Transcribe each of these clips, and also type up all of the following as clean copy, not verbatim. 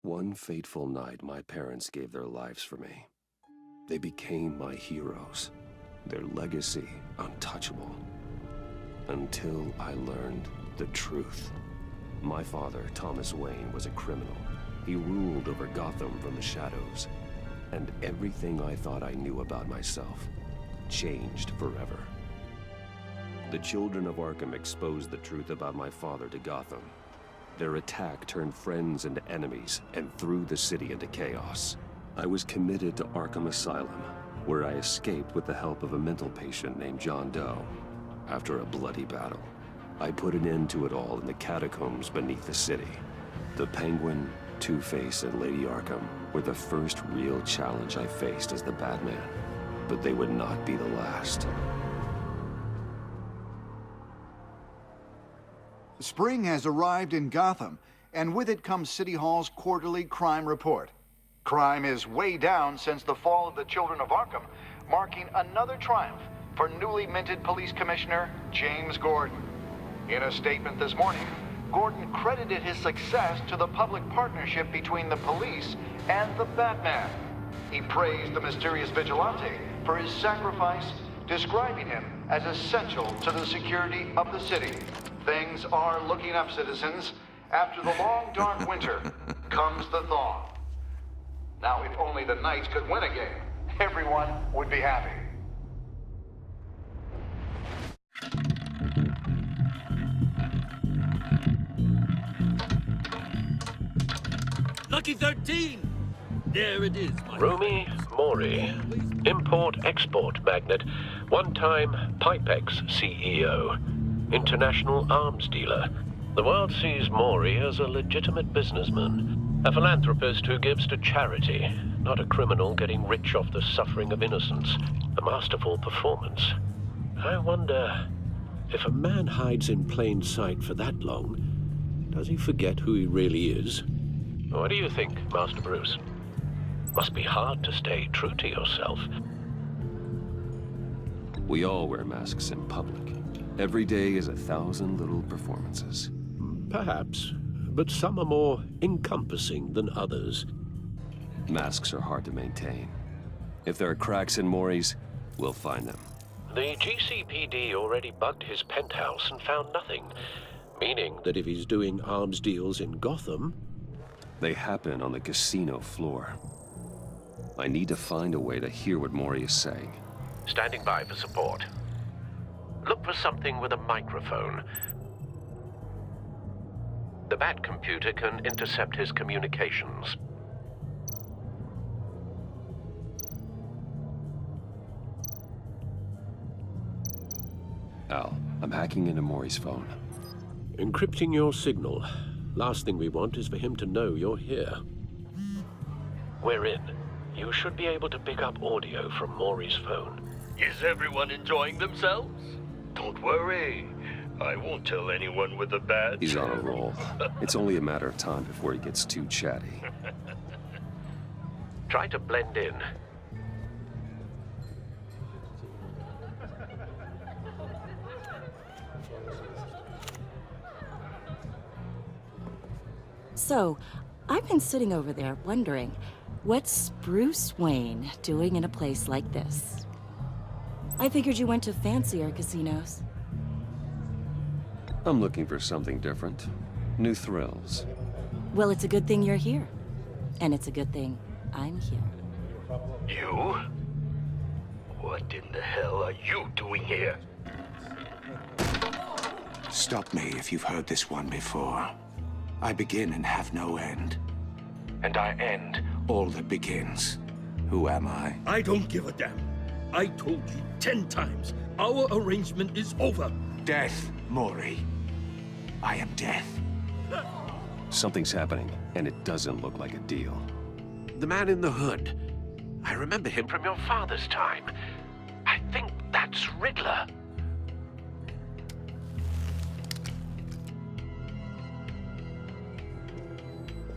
One fateful night, my parents gave their lives for me. They became my heroes, their legacy untouchable. Until I learned the truth. My father, Thomas Wayne, was a criminal. He ruled over Gotham from the shadows. And everything I thought I knew about myself changed forever. The children of Arkham exposed the truth about my father to Gotham. Their attack turned friends into enemies and threw the city into chaos. I was committed to Arkham Asylum, where I escaped with the help of a mental patient named John Doe. After a bloody battle, I put an end to it all in the catacombs beneath the city. The Penguin, Two-Face, and Lady Arkham were the first real challenge I faced as the Batman, but they would not be the last. Spring has arrived in Gotham, and with it comes City Hall's quarterly crime report. Crime is way down since the fall of the Children of Arkham, marking another triumph for newly minted Police Commissioner James Gordon. In a statement this morning, Gordon credited his success to the public partnership between the police and the Batman. He praised the mysterious vigilante for his sacrifice, describing him as essential to the security of the city. Things are looking up, citizens. After the long, dark winter comes the thaw. Now, if only the Knights could win a game, everyone would be happy. Lucky 13! There it is, my Rumi Mori, import-export magnate, one-time Pipex CEO, international arms dealer. The world sees Mori as a legitimate businessman, a philanthropist who gives to charity, not a criminal getting rich off the suffering of innocence. A masterful performance. I wonder, if a man hides in plain sight for that long, does he forget who he really is? What do you think, Master Bruce? Must be hard to stay true to yourself. We all wear masks in public. Every day is 1,000 little performances. Perhaps, but some are more encompassing than others. Masks are hard to maintain. If there are cracks in Mori's, we'll find them. The GCPD already bugged his penthouse and found nothing, meaning that if he's doing arms deals in Gotham... They happen on the casino floor. I need to find a way to hear what Mori is saying. Standing by for support. Look for something with a microphone. The Bat computer can intercept his communications. Al, I'm hacking into Mori's phone. Encrypting your signal. Last thing we want is for him to know you're here. We're in. You should be able to pick up audio from Mori's phone. Is everyone enjoying themselves? Don't worry. I won't tell anyone with a badge. He's on a roll. It's only a matter of time before he gets too chatty. Try to blend in. So, I've been sitting over there wondering, what's Bruce Wayne doing in a place like this? I figured you went to fancier casinos. I'm looking for something different. New thrills. Well, it's a good thing you're here. And it's a good thing I'm here. You? What in the hell are you doing here? Stop me if you've heard this one before. I begin and have no end. And I end all that begins. Who am I? I don't give a damn. I told you 10 times. Our arrangement is over. Death, Mori. I am death. Something's happening, and it doesn't look like a deal. The man in the hood. I remember him from your father's time. I think that's Riddler.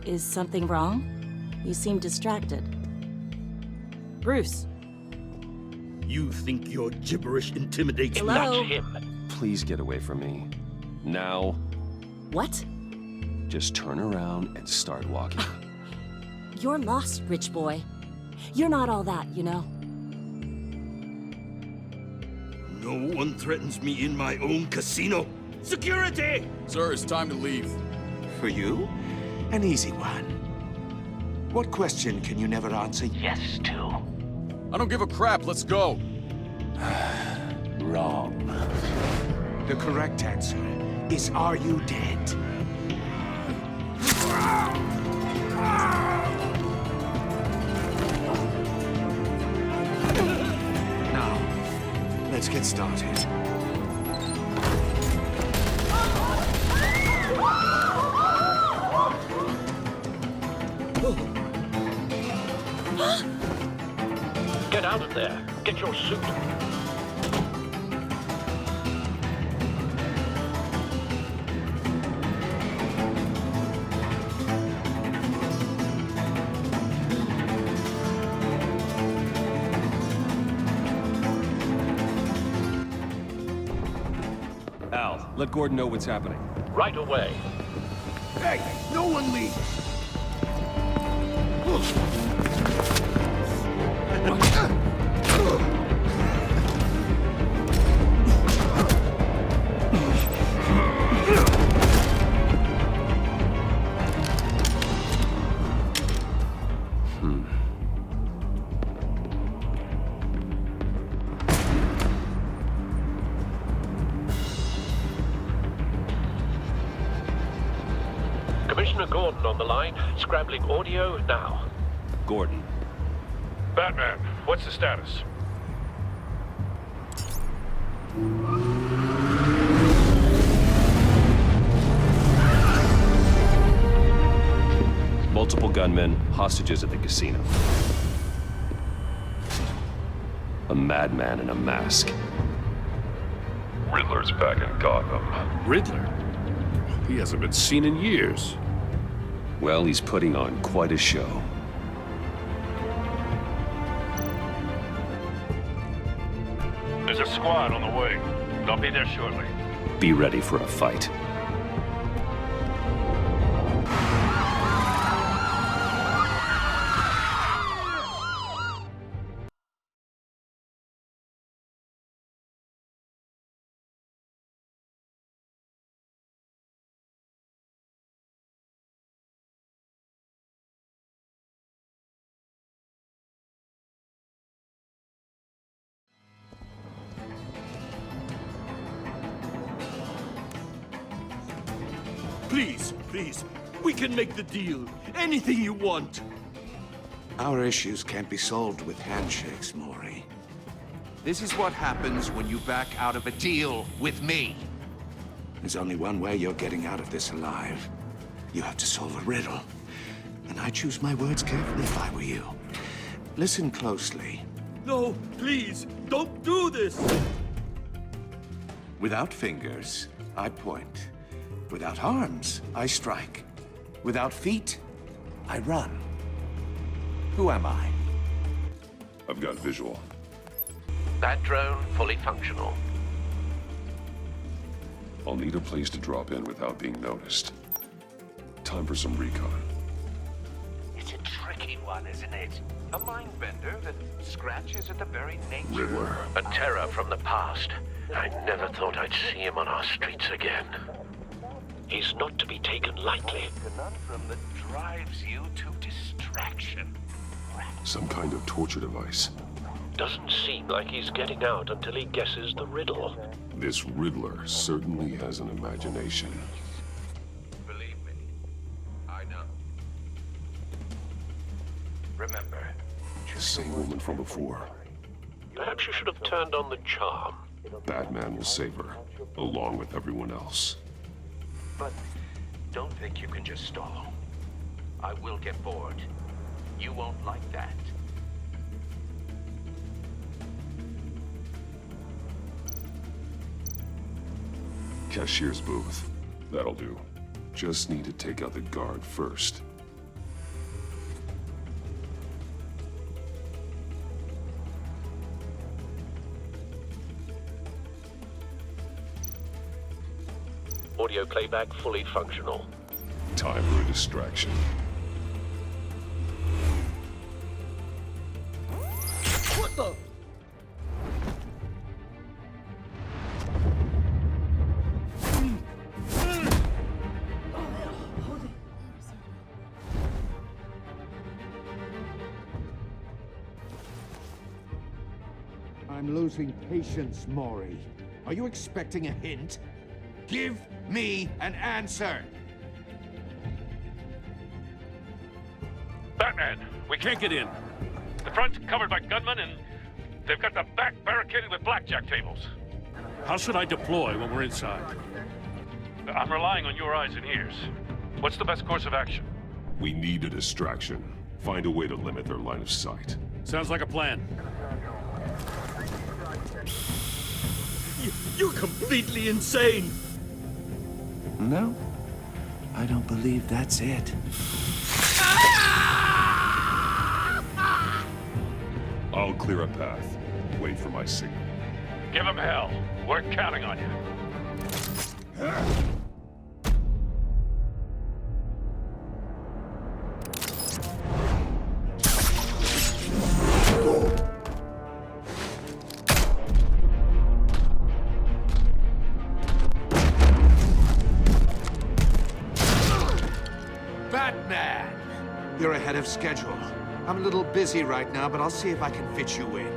Is something wrong? You seem distracted. Bruce. You think your gibberish intimidates me? Hello? Not him. Please get away from me. Now. What? Just turn around and start walking. You're lost, rich boy. You're not all that, you know? No one threatens me in my own casino. Security! Sir, it's time to leave. For you? An easy one. What question can you never answer yes to? I don't give a crap, let's go. Wrong. The correct answer is, are you dead? Now, let's get started. Get out of there. Get your suit. Al, let Gordon know what's happening. Right away. Hey, no one leave! Commissioner Gordon on the line. Scrambling audio now. Gordon. Batman, what's the status? Multiple gunmen, hostages at the casino. A madman in a mask. Riddler's back in Gotham. Riddler? He hasn't been seen in years. Well, he's putting on quite a show. There's a squad on the way. They'll be there shortly. Be ready for a fight. Please, please, we can make the deal. Anything you want. Our issues can't be solved with handshakes, Maury. This is what happens when you back out of a deal with me. There's only one way you're getting out of this alive. You have to solve a riddle. And I choose my words carefully if I were you. Listen closely. No, please, don't do this! Without fingers, I point. Without arms, I strike. Without feet, I run. Who am I? I've got visual. That drone fully functional. I'll need a place to drop in without being noticed. Time for some recon. It's a tricky one, isn't it? A mind bender that scratches at the very nature. Riddler. A terror from the past. I never thought I'd see him on our streets again. He's not to be taken lightly. A conundrum that drives you to distraction. Some kind of torture device. Doesn't seem like he's getting out until he guesses the riddle. This Riddler certainly has an imagination. Believe me, I know. Remember, The same woman from before. Perhaps you should have turned on the charm. Batman will save her, along with everyone else. but don't think you can just stall. I will get bored. You won't like that. Cashier's booth. That'll do. Just need to take out the guard first. Audio playback fully functional. Time for a distraction. Master! I'm losing patience, Maury. Are you expecting a hint? Give me an answer! Batman, we can't get in. The front's covered by gunmen, and they've got the back barricaded with blackjack tables. How should I deploy when we're inside? I'm relying on your eyes and ears. What's the best course of action? We need a distraction. Find a way to limit their line of sight. Sounds like a plan. You're completely insane! No, I don't believe that's it. I'll clear a path. Wait for my signal. Give him hell. We're counting on you. Batman! You're ahead of schedule. I'm a little busy right now, but I'll see if I can fit you in.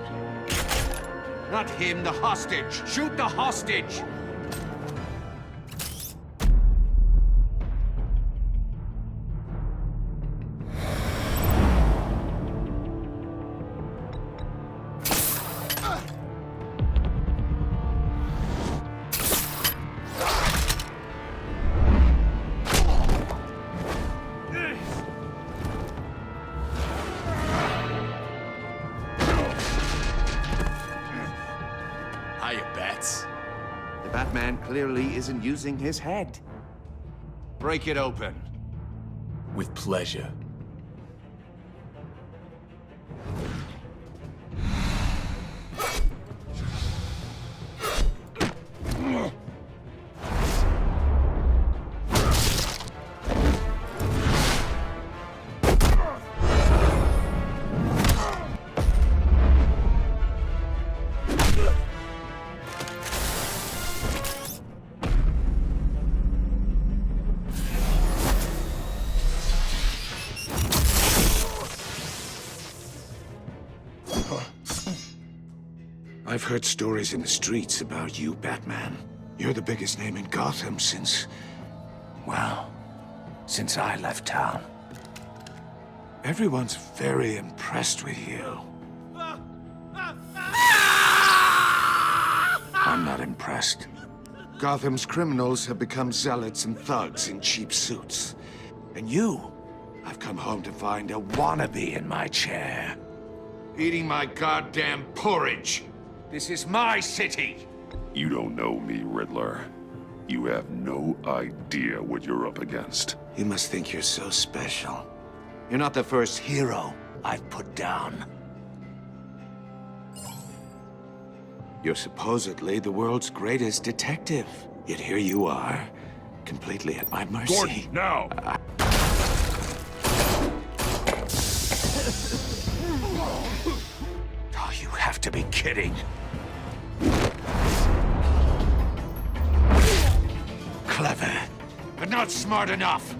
Not him, the hostage! Shoot the hostage! Hiya, Bats. The Batman clearly isn't using his head. Break it open. With pleasure. I've heard stories in the streets about you, Batman. You're the biggest name in Gotham since... well, since I left town. Everyone's very impressed with you. I'm not impressed. Gotham's criminals have become zealots and thugs in cheap suits. And you, I've come home to find a wannabe in my chair. Eating my goddamn porridge. This is my city! You don't know me, Riddler. You have no idea what you're up against. You must think you're so special. You're not the first hero I've put down. You're supposedly the world's greatest detective. Yet here you are, completely at my mercy. Gordon, now! Oh, you have to be kidding. Clever, but not smart enough.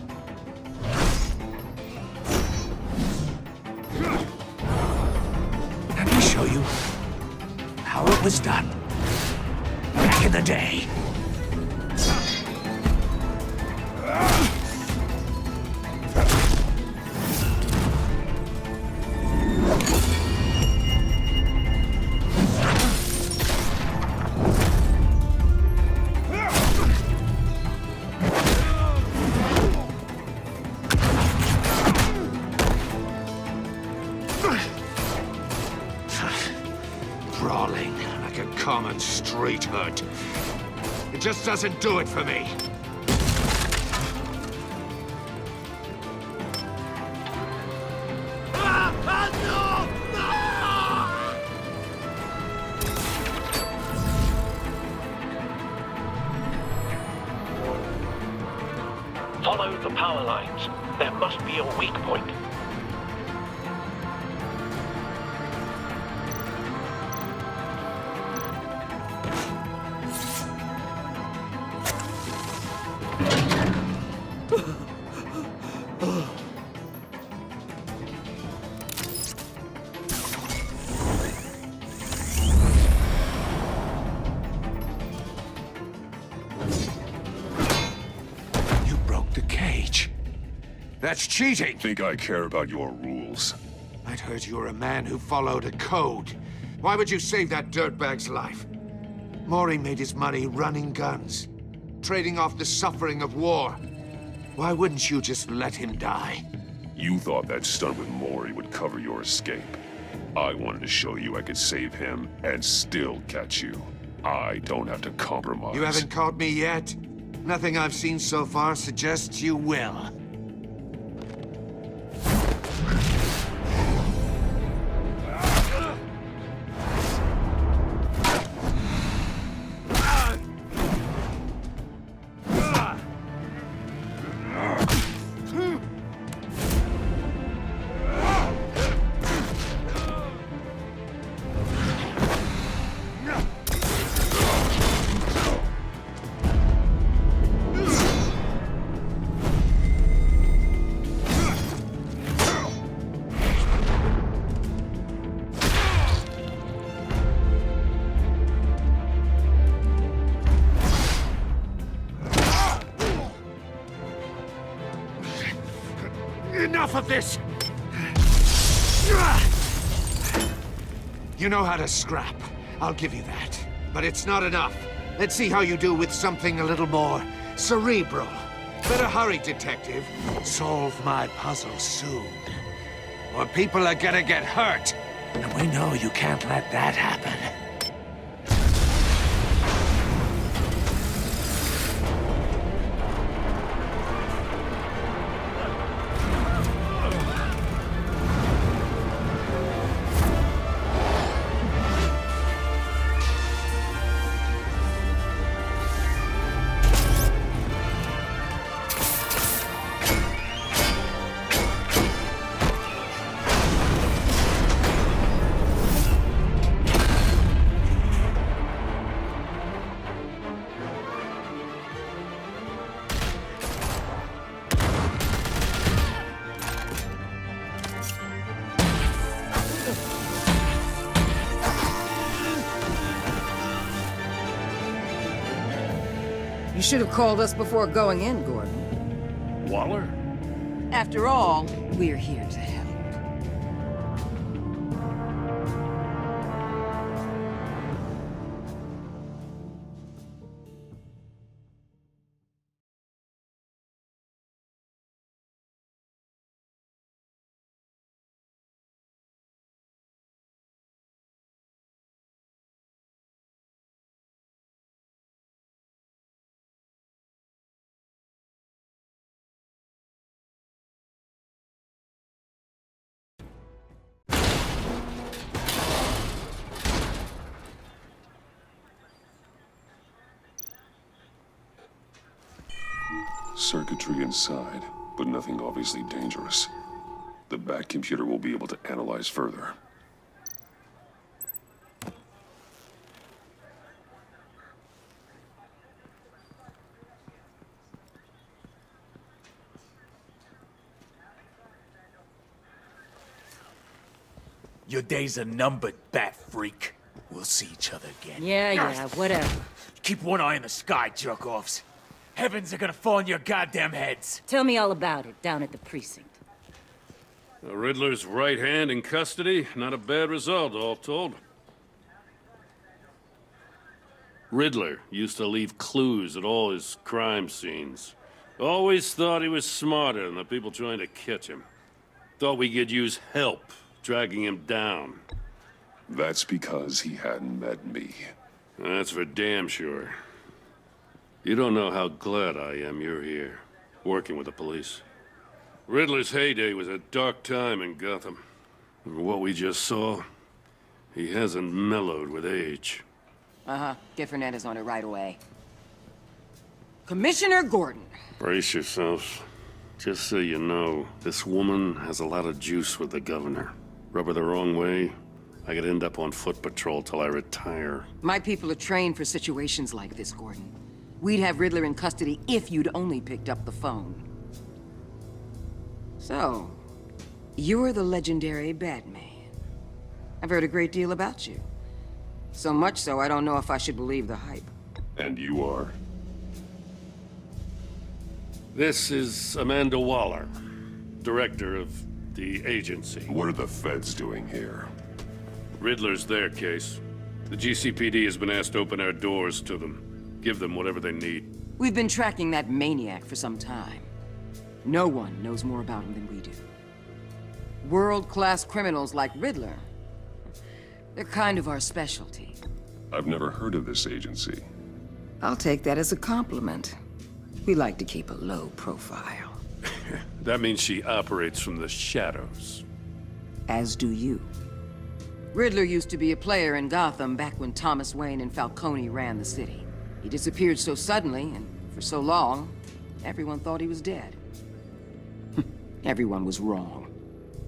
Let me show you how it was done back in the day. Brawling like a common street hood. It just doesn't do it for me. Follow the power lines. There must be a weak point. The cage. That's cheating! Think I care about your rules? I'd heard you were a man who followed a code. Why would you save that dirtbag's life? Maury made his money running guns, trading off the suffering of war. Why wouldn't you just let him die? You thought that stunt with Maury would cover your escape. I wanted to show you I could save him and still catch you. I don't have to compromise. You haven't caught me yet? Nothing I've seen so far suggests you will. Enough of this! You know how to scrap. I'll give you that. But it's not enough. Let's see how you do with something a little more cerebral. Better hurry, detective. Solve my puzzle soon. Or people are gonna get hurt. And we know you can't let that happen. You should have called us before going in, Gordon. Waller? After all, we're here to help. Circuitry inside, but nothing obviously dangerous. The back computer will be able to analyze further. Your days are numbered, bat freak. We'll see each other again. Yeah, whatever. Keep one eye in the sky, jerk-offs. Heavens are gonna fall on your goddamn heads. Tell me all about it down at the precinct. The Riddler's right hand in custody. Not a bad result, all told. Riddler used to leave clues at all his crime scenes. Always thought he was smarter than the people trying to catch him. Thought we could use help dragging him down. That's because he hadn't met me. That's for damn sure. You don't know how glad I am you're here, working with the police. Riddler's heyday was a dark time in Gotham. What we just saw, he hasn't mellowed with age. Uh-huh. Get Fernandez on it right away. Commissioner Gordon. Brace yourselves. Just so you know, this woman has a lot of juice with the governor. Rub her the wrong way, I could end up on foot patrol till I retire. My people are trained for situations like this, Gordon. We'd have Riddler in custody if you'd only picked up the phone. So, you're the legendary Batman. I've heard a great deal about you. So much so, I don't know if I should believe the hype. And you are? This is Amanda Waller, director of the agency. What are the feds doing here? Riddler's their case. The GCPD has been asked to open our doors to them. Give them whatever they need. We've been tracking that maniac for some time. No one knows more about him than we do. World-class criminals like Riddler. They're kind of our specialty. I've never heard of this agency. I'll take that as a compliment. We like to keep a low profile. That means she operates from the shadows. As do you. Riddler used to be a player in Gotham back when Thomas Wayne and Falcone ran the city. He disappeared so suddenly and for so long, everyone thought he was dead. Everyone was wrong.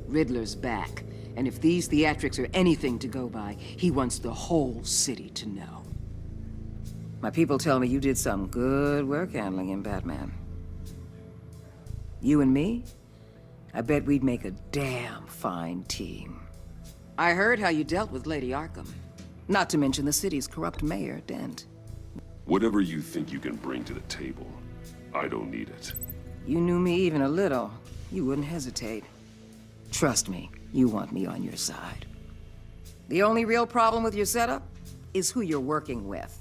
Riddler's back, and if these theatrics are anything to go by, he wants the whole city to know. My people tell me you did some good work handling him, Batman. You and me? I bet we'd make a damn fine team. I heard how you dealt with Lady Arkham. Not to mention the city's corrupt mayor, Dent. Whatever you think you can bring to the table, I don't need it. You knew me even a little, you wouldn't hesitate. Trust me, you want me on your side. The only real problem with your setup is who you're working with.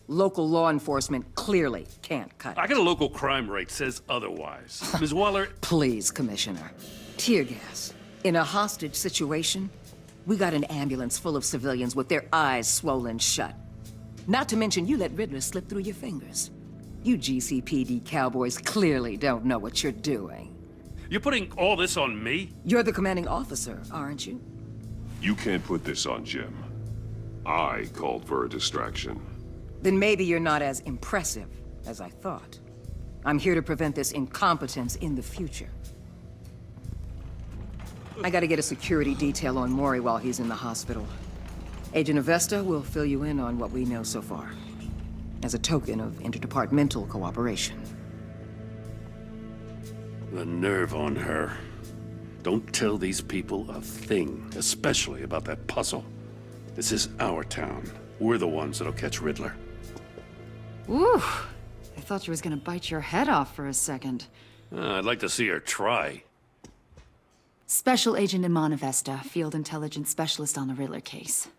Local law enforcement clearly can't cut it. I got a local crime rate says otherwise. Ms. Waller... Please, Commissioner. Tear gas. In a hostage situation, we got an ambulance full of civilians with their eyes swollen shut. Not to mention you let Riddler slip through your fingers. You GCPD cowboys clearly don't know what you're doing. You're putting all this on me? You're the commanding officer, aren't you? You can't put this on Jim. I called for a distraction. Then maybe you're not as impressive as I thought. I'm here to prevent this incompetence in the future. I gotta get a security detail on Mori while he's in the hospital. Agent Avesta will fill you in on what we know so far, as a token of interdepartmental cooperation. The nerve on her. Don't tell these people a thing, especially about that puzzle. This is our town. We're the ones that'll catch Riddler. Ooh, I thought she was gonna bite your head off for a second. I'd like to see her try. Special Agent Iman Avesta, Field Intelligence Specialist on the Riddler case.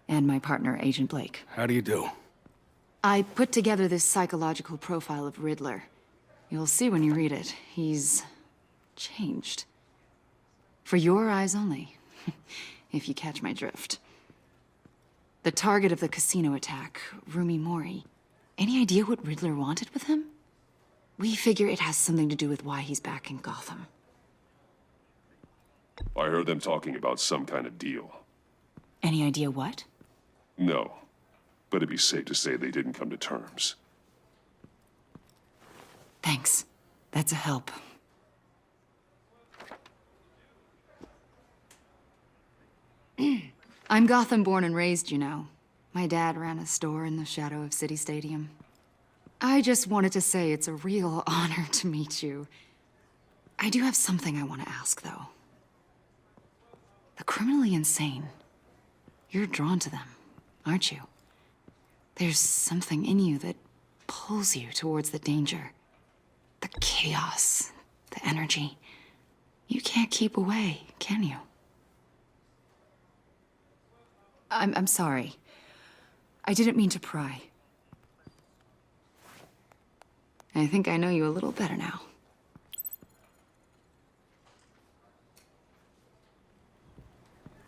And my partner, Agent Blake. How do you do? I put together this psychological profile of Riddler. You'll see when you read it. He's changed. For your eyes only, if you catch my drift. The target of the casino attack, Rumi Mori. Any idea what Riddler wanted with him? We figure it has something to do with why he's back in Gotham. I heard them talking about some kind of deal. Any idea what? No, but it'd be safe to say they didn't come to terms. Thanks. That's a help. I'm Gotham born and raised, you know. My dad ran a store in the shadow of City Stadium. I just wanted to say it's a real honor to meet you. I do have something I want to ask, though. The criminally insane. You're drawn to them, aren't you? There's something in you that pulls you towards the danger. The chaos, the energy. You can't keep away, can you? I'm sorry. I didn't mean to pry. I think I know you a little better now.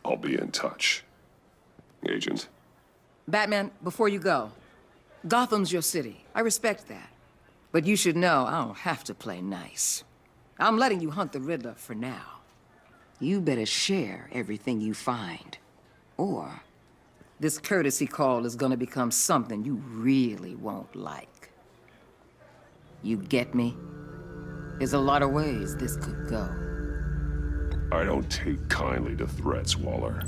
I'll be in touch, Agent. Batman, before you go, Gotham's your city. I respect that. But you should know I don't have to play nice. I'm letting you hunt the Riddler for now. You better share everything you find. Or this courtesy call is gonna become something you really won't like. You get me? There's a lot of ways this could go. I don't take kindly to threats, Waller.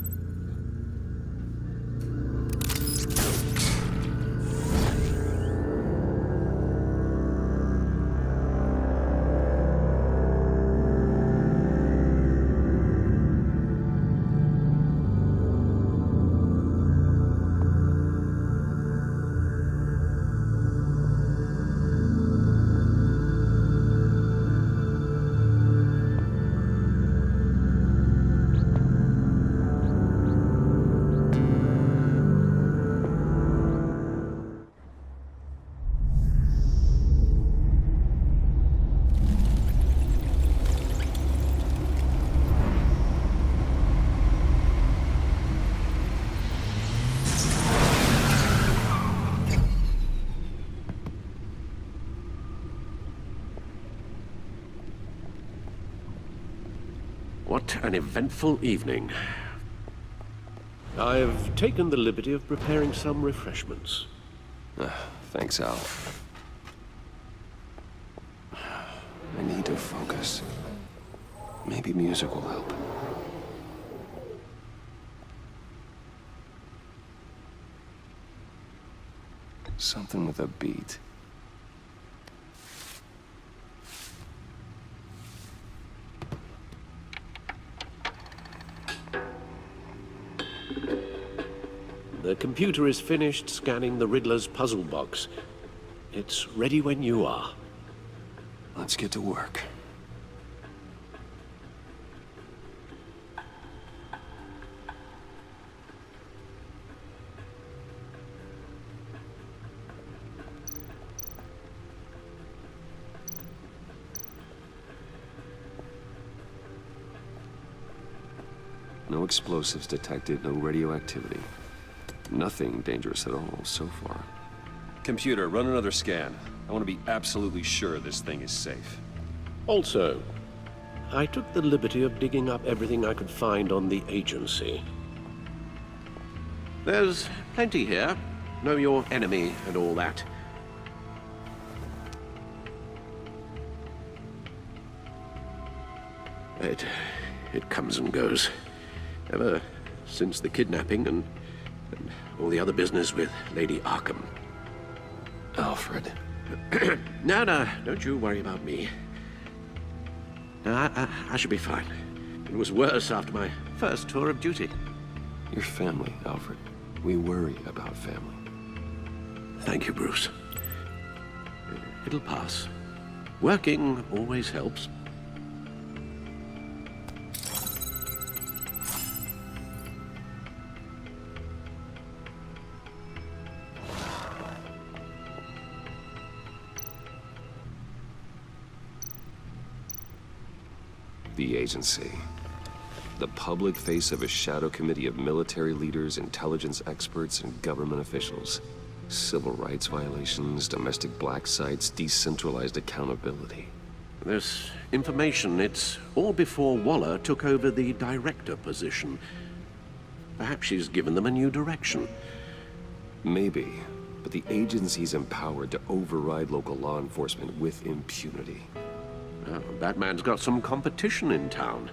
What an eventful evening. I've taken the liberty of preparing some refreshments. Thanks, Al. I need to focus. Maybe music will help. Something with a beat. The computer is finished scanning the Riddler's puzzle box. It's ready when you are. Let's get to work. No explosives detected, no radioactivity. Nothing dangerous at all so far. Computer, run another scan. I want to be absolutely sure this thing is safe. Also, I took the liberty of digging up everything I could find on the agency. There's plenty here. Know your enemy and all that. It comes and goes. Ever since the kidnapping and all the other business with Lady Arkham. Alfred. No, don't you worry about me. No, I should be fine. It was worse after my first tour of duty. Your family, Alfred. We worry about family. Thank you, Bruce. It'll pass. Working always helps. The agency. The public face of a shadow committee of military leaders, intelligence experts, and government officials. Civil rights violations, domestic black sites, decentralized accountability. This information, it's all before Waller took over the director position. Perhaps she's given them a new direction. Maybe, but the agency's empowered to override local law enforcement with impunity. Oh, Batman's got some competition in town.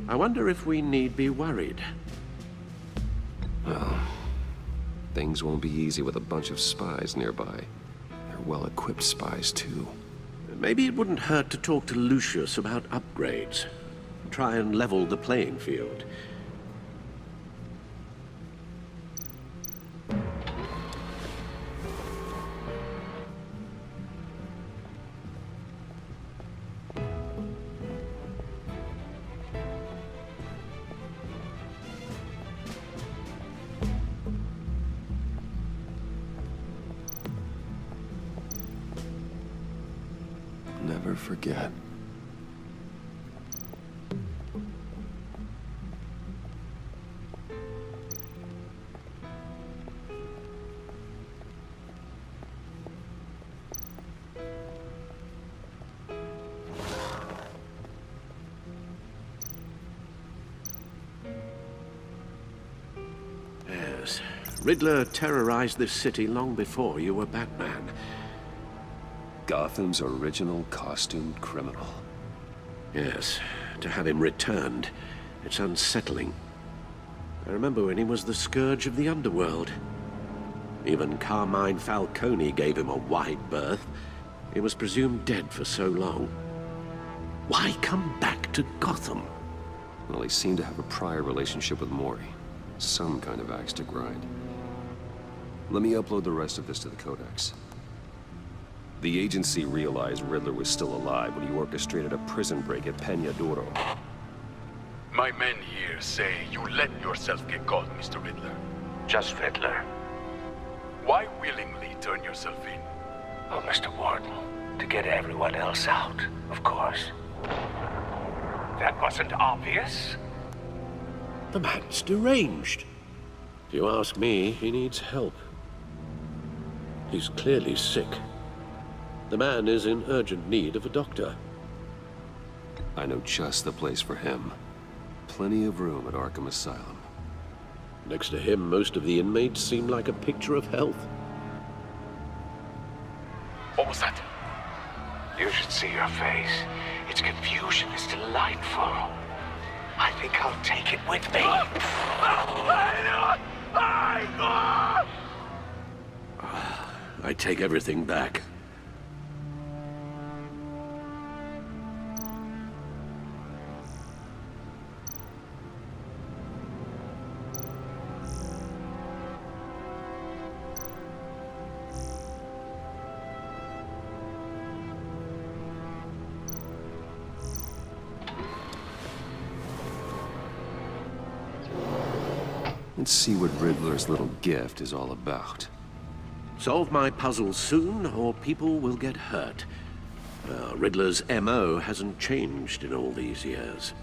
I wonder if we need be worried. Well, things won't be easy with a bunch of spies nearby. They're well-equipped spies, too. Maybe it wouldn't hurt to talk to Lucius about upgrades. Try and level the playing field. Never forget. Yes. Riddler terrorized this city long before you were Batman. Gotham's original costumed criminal. Yes, to have him returned, it's unsettling. I remember when he was the scourge of the underworld. Even Carmine Falcone gave him a wide berth. He was presumed dead for so long. Why come back to Gotham? Well, he seemed to have a prior relationship with Mori. Some kind of axe to grind. Let me upload the rest of this to the Codex. The agency realized Riddler was still alive when he orchestrated a prison break at Peña Duro. My men here say you let yourself get caught, Mr. Riddler. Just Riddler. Why willingly turn yourself in? Oh, Mr. Warden, to get everyone else out, of course. That wasn't obvious. The man's deranged. If you ask me, he needs help. He's clearly sick. The man is in urgent need of a doctor. I know just the place for him. plenty of room at Arkham Asylum. Next to him, most of the inmates seem like a picture of health. What was that? You should see your face. Its confusion is delightful. I think I'll take it with me. I take everything back. Let's see what Riddler's little gift is all about. Solve my puzzle soon, or people will get hurt. Riddler's MO hasn't changed in all these years.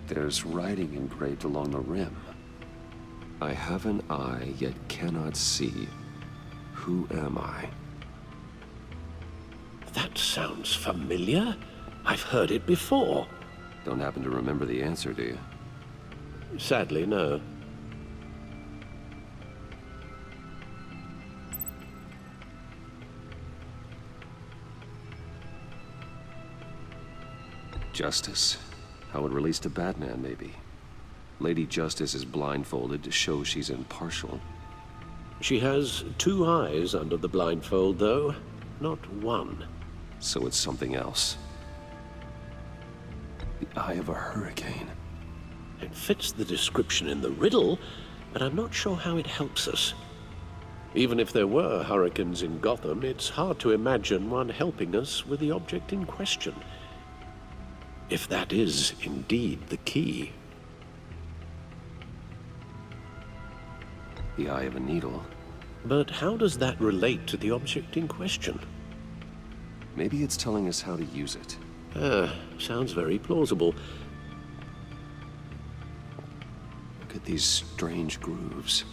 There's writing engraved along the rim. I have an eye, yet cannot see. Who am I? That sounds familiar. I've heard it before. Don't happen to remember the answer, do you? Sadly, no. Justice? How it relates to Batman, maybe. Lady Justice is blindfolded to show she's impartial. She has 2 eyes under the blindfold, though. Not one. So it's something else. The eye of a hurricane. It fits the description in the riddle, but I'm not sure how it helps us. Even if there were hurricanes in Gotham, it's hard to imagine one helping us with the object in question. If that is indeed the key. The eye of a needle. But how does that relate to the object in question? Maybe it's telling us how to use it. Sounds very plausible. Look at these strange grooves.